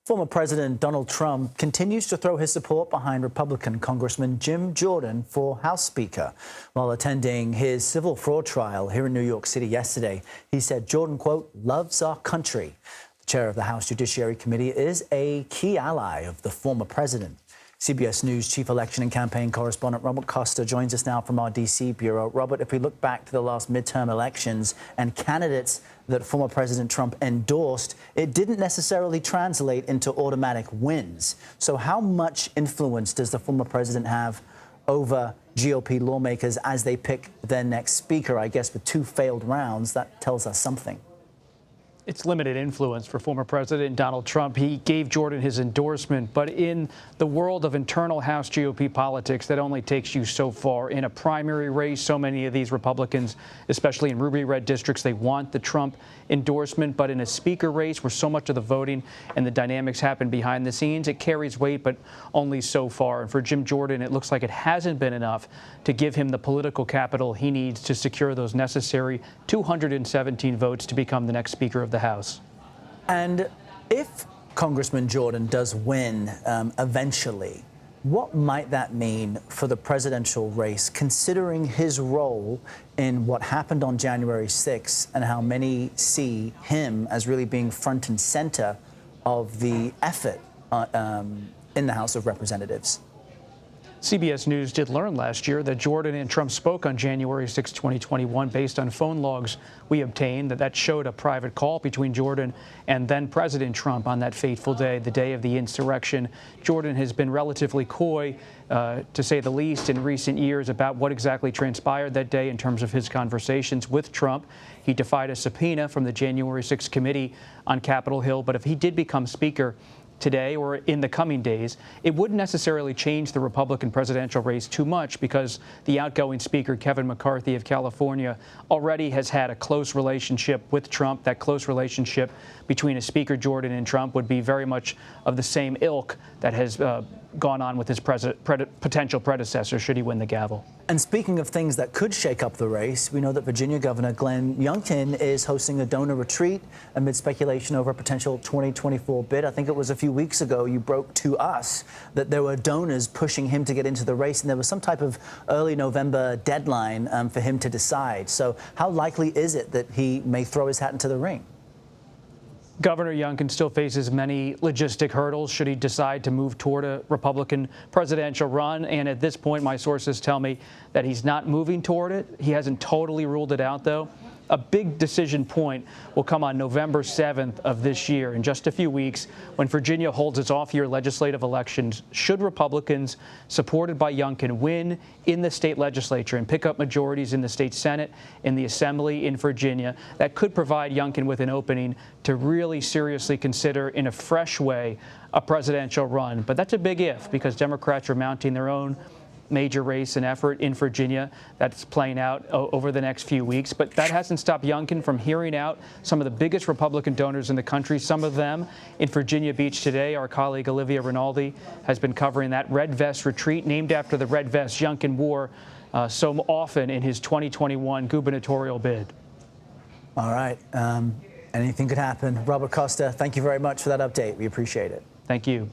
Former President Donald Trump continues to throw his support behind Republican Congressman Jim Jordan for House Speaker. While attending his civil fraud trial here in New York City yesterday, he said Jordan, quote, loves our country. The chair of the House Judiciary Committee is a key ally of the former president. CBS News chief election and campaign correspondent Robert Costa joins us now from our D.C. bureau. Robert, if we look back to the last midterm elections and candidates that former President Trump endorsed, it didn't necessarily translate into automatic wins. So how much influence does the former president have over GOP lawmakers as they pick their next speaker? I guess with two failed rounds, that tells us something. It's limited influence for former President Donald Trump. He gave Jordan his endorsement, but in the world of internal House GOP politics, that only takes you so far. In a primary race, so many of these Republicans, especially in ruby red districts, they want the Trump endorsement. But in a speaker race where so much of the voting and the dynamics happen behind the scenes, it carries weight, but only so far. And for Jim Jordan, it looks like it hasn't been enough to give him the political capital he needs to secure those necessary 217 votes to become the next Speaker of the House. And if Congressman Jordan does win eventually, what might that mean for the presidential race, considering his role in what happened on January 6th and how many see him as really being front and center of the effort in the House of Representatives? CBS News did learn last year that Jordan and Trump spoke on January 6, 2021, based on phone logs we obtained that showed a private call between Jordan and then President Trump on that fateful day, the day of the insurrection. Jordan has been relatively coy, to say the least, in recent years about what exactly transpired that day in terms of his conversations with Trump. He defied a subpoena from the January 6 committee on Capitol Hill, but if he did become Speaker today or in the coming days, it wouldn't necessarily change the Republican presidential race too much because the outgoing Speaker, Kevin McCarthy of California, already has had a close relationship with Trump. That close relationship between a Speaker Jordan and Trump would be very much of the same ilk that has gone on with his potential predecessor should he win the gavel. And speaking of things that could shake up the race, we know that Virginia Governor Glenn Youngkin is hosting a donor retreat amid speculation over a potential 2024 bid. I think it was a few weeks ago you broke to us that there were donors pushing him to get into the race, and there was some type of early November deadline for him to decide. So how likely is it that he may throw his hat into the ring? Governor Youngkin still faces many logistic hurdles should he decide to move toward a Republican presidential run. And at this point, my sources tell me that he's not moving toward it. He hasn't totally ruled it out, though. A big decision point will come on November 7th of this year, in just a few weeks, when Virginia holds its off-year legislative elections. Should Republicans, supported by Youngkin, win in the state legislature and pick up majorities in the state Senate, in the Assembly in Virginia, that could provide Youngkin with an opening to really seriously consider, in a fresh way, a presidential run. But that's a big if, because Democrats are mounting their own major race and effort in Virginia that's playing out over the next few weeks. But that hasn't stopped Youngkin from hearing out some of the biggest Republican donors in the country, some of them in Virginia Beach today. Our colleague Olivia Rinaldi has been covering that Red Vest retreat, named after the red vest Youngkin wore so often in his 2021 gubernatorial bid. All right. Anything could happen. Robert Costa, thank you very much for that update. We appreciate it. Thank you.